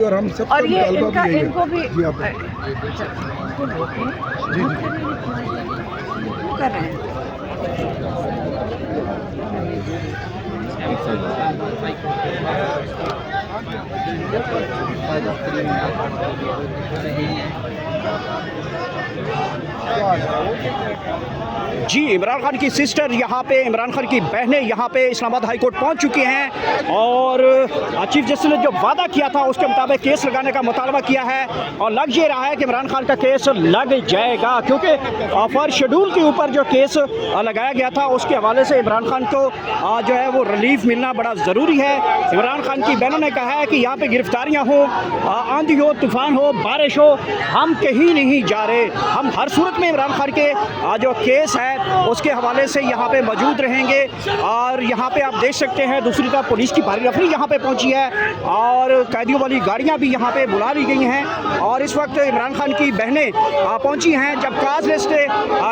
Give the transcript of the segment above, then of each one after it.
और हम सब और ये इनको भी जी आप जी कर रहे हैं। जी, इमरान खान की सिस्टर यहाँ पे, इमरान खान की बहनें यहाँ पे इस्लामाबाद हाई कोर्ट पहुँच चुकी हैं और चीफ जस्टिस ने जो वादा किया था उसके मुताबिक केस लगाने का मुतालबा किया है और लग ये रहा है कि इमरान खान का केस लग जाएगा, क्योंकि फर्स्ट शेड्यूल के ऊपर जो केस लगाया गया था उसके हवाले से इमरान खान को जो है वो रिलीफ मिलना बड़ा ज़रूरी है। इमरान खान की बहनों ने कहा है कि यहाँ पर गिरफ्तारियाँ हो, आंधी हो, तूफ़ान हो, बारिश हो, हम कहीं नहीं जा रहे, हम हर सूरत में इमरान खान के जो केस है उसके हवाले से यहाँ पे मौजूद रहेंगे। और यहाँ पे आप देख सकते हैं दूसरी तरफ पुलिस की भारी रफ्तार यहाँ पे पहुँची है और कैदियों वाली गाड़ियाँ भी यहाँ पे बुला ली गई हैं और इस वक्त इमरान खान की बहनें पहुँची हैं। जब काज लिस्ट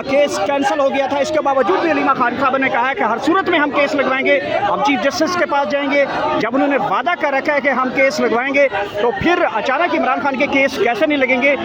केस कैंसिल हो गया था, इसके बावजूद भी अलीमा खान साहब ने कहा है कि हर सूरत में हम केस लगवाएंगे। हम चीफ जस्टिस के पास जाएंगे, जब उन्होंने वादा कर रखा है कि हम केस लगवाएंगे तो फिर अचानक इमरान खान के केस कैसे नहीं लगेंगे।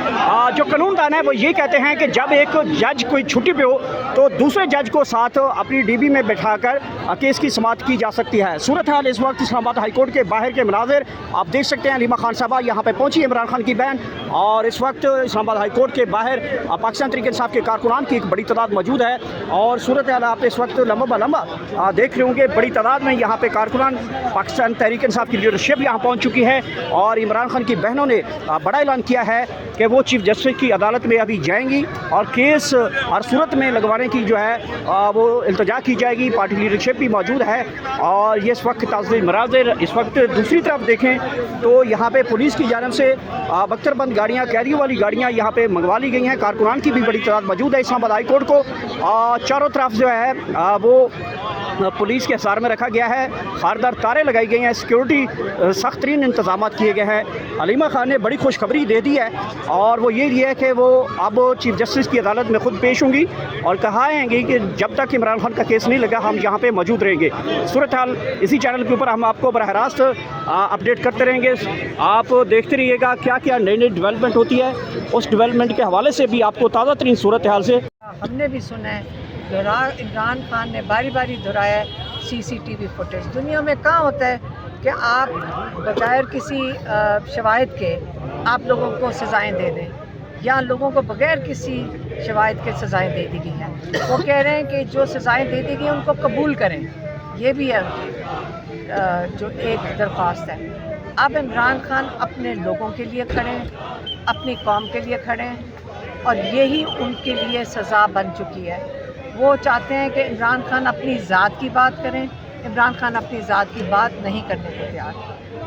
जो कानूनदान है वो ये कहते हैं कि जब एक जज कोई छुट्टी पे हो तो दूसरे जज को साथ अपनी डीबी में बैठाकर केस की समाअत की जा सकती है। सूरत हाल इस वक्त इस्लामाबाद हाई कोर्ट के बाहर के मनाज़िर आप देख सकते हैं। अलीमा खान साहबा यहाँ पे पहुँची, इमरान खान की बहन, और इस वक्त इस्लामाबाद हाई कोर्ट के बाहर पाकिस्तान तहरीक इंसाफ के कारकुनान की एक बड़ी तादाद मौजूद है और सूरत हाल आप इस वक्त लंबा देख रहे होंगे। बड़ी तादाद में यहाँ पे कारकुनान पाकिस्तान तहरीक इंसाफ की लीडरशिप यहाँ पहुँच चुकी है और इमरान खान की बहनों ने बड़ा ऐलान किया है कि वो चीफ जस्टिस की अदालत में अभी जाएंगी और केस हर सूरत में लगवाने की जो है वो इल्तजा की जाएगी। पार्टी लीडरशिप भी मौजूद है और ये इस वक्त ताज़ा मनाज़िर। इस वक्त दूसरी तरफ देखें तो यहाँ पे पुलिस की जानिब से बख्तरबंद गाड़ियाँ, कैदियों वाली गाड़ियाँ यहाँ पे मंगवा ली गई हैं। कारकुनान की भी बड़ी तादाद मौजूद है। इस्लामाबाद हाई कोर्ट को चारों तरफ जो है वो पुलिस के हिसार में रखा गया है, खारदार तारे लगाई गई हैं, सिक्योरिटी सख्त तरीन इंतजाम किए गए हैं। अलीमा खान ने बड़ी खुशखबरी दे दी है और वो ये है कि वो अब चीफ जस्टिस की अदालत में खुद पेश होंगी और कहा है कि जब तक इमरान खान का केस नहीं लगा हम यहाँ पे मौजूद रहेंगे। सूरत हाल इसी चैनल के ऊपर हम आपको बराह रास्त अपडेट करते रहेंगे। आप देखते रहिएगा क्या क्या नई नई डेवलपमेंट होती है, उस डेवलपमेंट के हवाले से भी आपको ताज़ा तरीन सूरत हाल से हमने भी सुना है। इमरान खान ने बारी बारी दोहराया है CCTV फुटेज। दुनिया में कहाँ होता है कि आप बगैर किसी शवाहिद के आप लोगों को सज़ाएं दे दें, या लोगों को बगैर किसी शवाहिद के सज़ाएं दे दी गई हैं। वो कह रहे हैं कि जो सज़ाएं दे दी गई हैं उनको कबूल करें, ये भी है उनकी जो एक दरख्वास्त है। अब इमरान खान अपने लोगों के लिए खड़े हैं, अपनी कौम के लिए खड़े हैं और यही उनके लिए सज़ा बन चुकी है। वो चाहते हैं कि इमरान खान अपनी ज़ात की बात करें। इमरान खान अपनी ज़ात की बात नहीं करने को तैयार।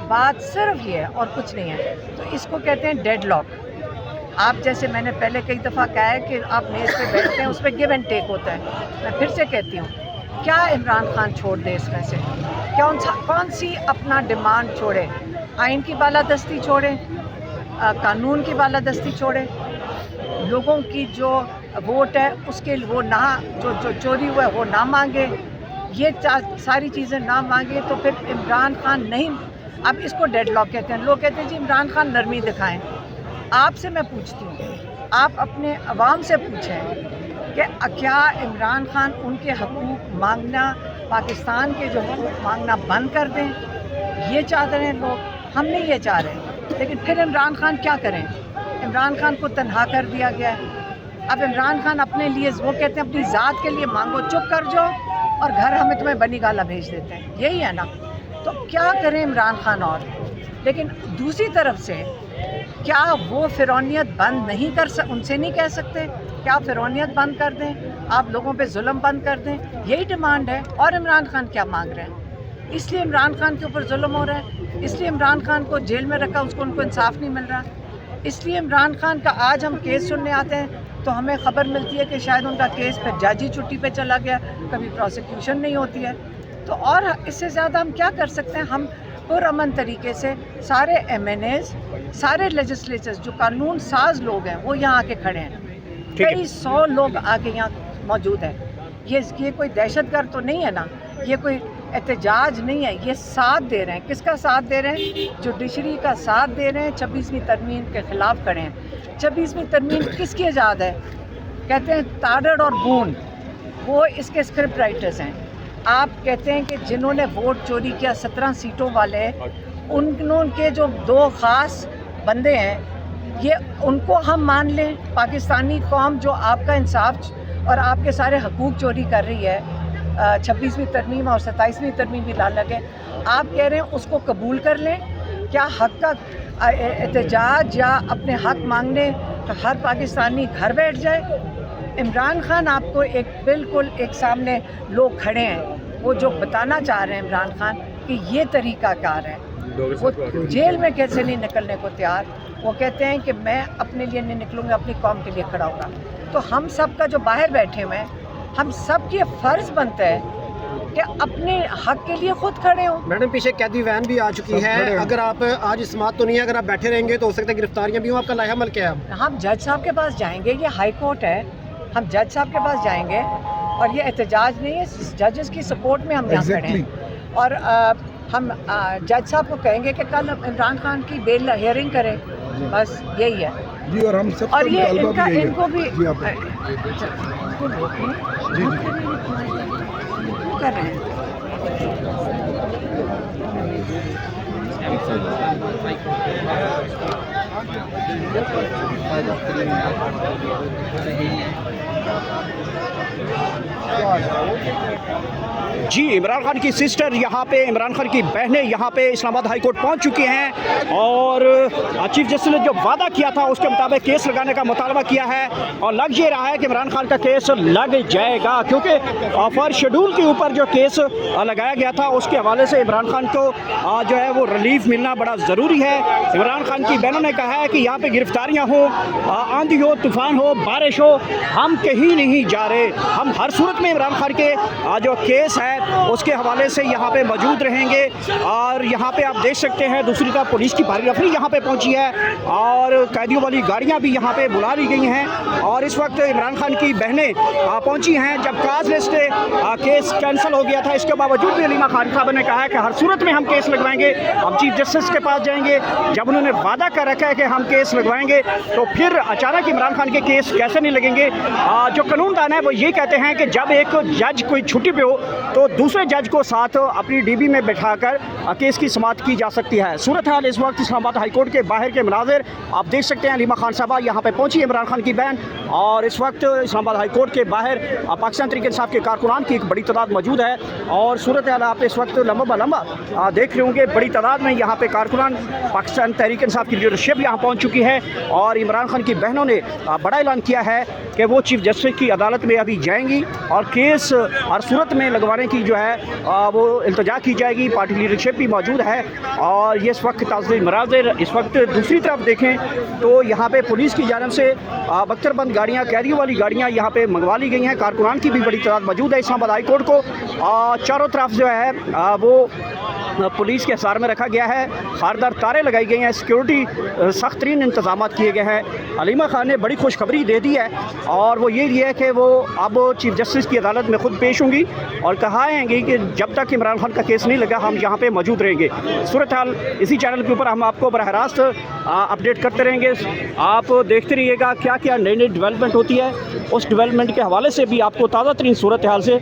बात सिर्फ ये है और कुछ नहीं है। तो इसको कहते हैं डेडलॉक। आप जैसे मैंने पहले कई दफ़ा कहा है कि आप मेज़ पे बैठते हैं, उस पर गिव एंड टेक होता है। मैं फिर से कहती हूँ, क्या इमरान खान छोड़ दे इसमें से? कौन सी अपना डिमांड छोड़े? आइन की बालादस्ती छोड़े, कानून की बालादस्ती छोड़े, लोगों की जो वोट है उसके वो ना जो चोरी हुआ है वो ना मांगे, ये सारी चीज़ें ना मांगे तो फिर इमरान खान नहीं। अब इसको डेडलॉक कहते हैं। लोग कहते हैं जी इमरान खान नरमी दिखाएं। आपसे मैं पूछती हूँ, आप अपने अवाम से पूछें कि क्या इमरान खान उनके हकूक़ मांगना, पाकिस्तान के जो हकूक़ मांगना बंद कर दें? ये चाह रहे हैं लोग, हम नहीं ये चाह रहे। लेकिन फिर इमरान खान क्या करें? इमरान खान को तन्हा कर दिया गया है। अब इमरान खान अपने लिए, वो कहते हैं अपनी ज़ात के लिए मांगो, चुप कर जाओ और घर हमें तुम्हें बनी गाला भेज देते हैं। यही है ना? तो क्या करें इमरान खान? और लेकिन दूसरी तरफ से क्या वो फ़िरौनियत बंद नहीं कर उनसे नहीं कह सकते क्या फ़िरौनियत बंद कर दें, आप लोगों पे जुल्म बंद कर दें? यही डिमांड है। और इमरान खान क्या मांग रहे हैं? इसलिए इमरान खान के ऊपर जुल्म हो रहा है, इसलिए इमरान खान को जेल में रखा, उनको इंसाफ नहीं मिल रहा। इसलिए इमरान खान का आज हम केस सुनने आते हैं तो हमें ख़बर मिलती है कि शायद उनका केस फिर जज ही छुट्टी पे चला गया, कभी प्रोसिक्यूशन नहीं होती है। तो और इससे ज़्यादा हम क्या कर सकते हैं? हम पुरअमन तरीके से सारे MNAs, सारे लेजिस्लेचर्स जो कानून साज लोग हैं वो यहाँ आके खड़े हैं। कई 100 लोग आके यहाँ मौजूद हैं। ये कोई दहशतगर्द तो नहीं है ना? ये कोई एहतजाज नहीं है, ये साथ दे रहे हैं। किसका साथ दे रहे हैं? जुडिशरी का साथ दे रहे हैं, 26वीं तरमीम के ख़िलाफ़ खड़े हैं। 26वीं तरमीम किसकी इजाद है? कहते हैं तारड़ और बून, वो इसके स्क्रिप्ट राइटर्स हैं। आप कहते हैं कि जिन्होंने वोट चोरी किया 17 सीटों वाले, उनके जो 2 ख़ास बंदे हैं, ये उनको हम मान लें? पाकिस्तानी कौम जो आपका इंसाफ और आपके सारे हकूक़ चोरी कर रही है, 26वीं तरमीम और 27वीं तरमीम भी लाल लगे, आप कह रहे हैं उसको कबूल कर लें? क्या हक़ का एहतजाज या अपने हक़ मांगने तो हर पाकिस्तानी घर बैठ जाए? इमरान खान आपको बिल्कुल एक सामने लोग खड़े हैं, वो जो बताना चाह रहे हैं इमरान खान कि ये तरीक़ाकार है। वो जेल में कैसे नहीं निकलने को तैयार? वो कहते हैं कि मैं अपने लिए नहीं निकलूँगा, अपनी कौम के लिए खड़ा होगा। तो हम सब का जो बाहर बैठे हुए हैं, हम सब के फ़र्ज़ बनता है कि अपने हक़ के लिए खुद खड़े हों। मैडम, पीछे कैदी वैन भी आ चुकी है, अगर आप आज समात तो नहीं है, अगर आप बैठे रहेंगे तो हो सकता है गिरफ्तारियाँ भी हों, आपका लाया अमल क्या है? हम जज साहब के पास जाएंगे, ये हाई कोर्ट है, हम जज साहब के पास जाएंगे और ये एहतजाज नहीं है, जजेस की सपोर्ट में हम यहाँ खड़े हैं। और हम जज साहब को कहेंगे कि कल इमरान खान की बेल हियरिंग करें, बस यही है जी। और हम सब और ये इनको भी जी आप कर रहे हैं। जी, इमरान खान की सिस्टर यहाँ पे, इमरान खान की बहनें यहाँ पे इस्लामाबाद हाई कोर्ट पहुँच चुकी हैं और चीफ जस्टिस ने जो वादा किया था उसके मुताबिक केस लगाने का मुतालबा किया है और लग ये रहा है कि इमरान खान का केस लग जाएगा, क्योंकि फॉर शेड्यूल के ऊपर जो केस लगाया गया था उसके हवाले से इमरान खान को जो है वो रिलीफ मिलना बड़ा ज़रूरी है। इमरान खान की बहनों ने कहा है कि यहाँ पे गिरफ्तारियाँ हो, आंधी हो, तूफ़ान हो, बारिश हो, हम कहीं नहीं जा रहे, हम हर सूरत में इमरान खान के जो केस है उसके हवाले से यहाँ पे मौजूद रहेंगे। और यहाँ पे आप देख सकते हैं दूसरी तरफ पुलिस की भारी रफली यहाँ पे पहुँची है और कैदियों वाली गाड़ियाँ भी यहाँ पे बुला ली गई हैं और इस वक्त इमरान खान की बहनें पहुँची हैं। जब काज लिस्ट केस कैंसिल हो गया था, इसके बावजूद भी अलीमा खान साहब ने कहा है कि हर सूरत में हम केस लगवाएंगे, हम चीफ जस्टिस के पास जाएंगे। जब उन्होंने वादा कर रखा है कि हम केस लगवाएंगे तो फिर अचानक इमरान खान के केस कैसे नहीं लगेंगे? जो कानूनदान है वो ये कहते हैं कि जब एक जज कोई छुट्टी पे हो तो दूसरे जज को साथ अपनी डीबी में बैठाकर केस की समाअत की जा सकती है। सूरत हाल इस वक्त इस्लामाबाद हाई कोर्ट के बाहर के मनाजिर आप देख सकते हैं। अलीमा खान साहबा यहाँ पे पहुँची, इमरान खान की बहन, और इस वक्त इस्लामाबाद हाई कोर्ट के बाहर पाकिस्तान तहरीक इंसाफ के कारकुनान की एक बड़ी तादाद मौजूद है और सूरत हाल आप इस वक्त लंबा लंबा देख रहे होंगे। बड़ी तादाद में यहाँ पे कारकुनान पाकिस्तान तहरीक इंसाफ की लीडरशिप यहाँ पहुँच चुकी है और इमरान खान की बहनों ने बड़ा ऐलान किया है कि वो चीफ जस्टिस की अदालत में अभी जाएंगी और केस हर सूरत में लगवाने की जो है वो इल्तजा की जाएगी। पार्टी लीडरशिप भी मौजूद है और ये इस वक्त ताज़ा मनाज़िर। इस वक्त दूसरी तरफ देखें तो यहाँ पे पुलिस की जानिब से बख्तरबंद गाड़ियाँ, कैदियों वाली गाड़ियाँ यहाँ पे मंगवा ली गई हैं। कारकुनान की भी बड़ी तादाद मौजूद है। इस्लामाबाद हाई कोर्ट को चारों तरफ जो है वो पुलिस के हिसार में रखा गया है, खारदार तारे लगाई गई हैं, सिक्योरिटी सख्त तरीन इंतजाम किए गए हैं। अलीमा खान ने बड़ी खुशखबरी दे दी है और वो ये है कि वो अब चीफ जस्टिस की अदालत में खुद पेश होंगी और कहा है कि जब तक इमरान खान का केस नहीं लगा हम यहाँ पे मौजूद रहेंगे। सूरत हाल इसी चैनल के ऊपर हम आपको बराह रास्त अपडेट करते रहेंगे। आप देखते रहिएगा क्या क्या नई नई डेवलपमेंट होती है, उस डेवलपमेंट के हवाले से भी आपको ताज़ा तरीन सूरत हाल से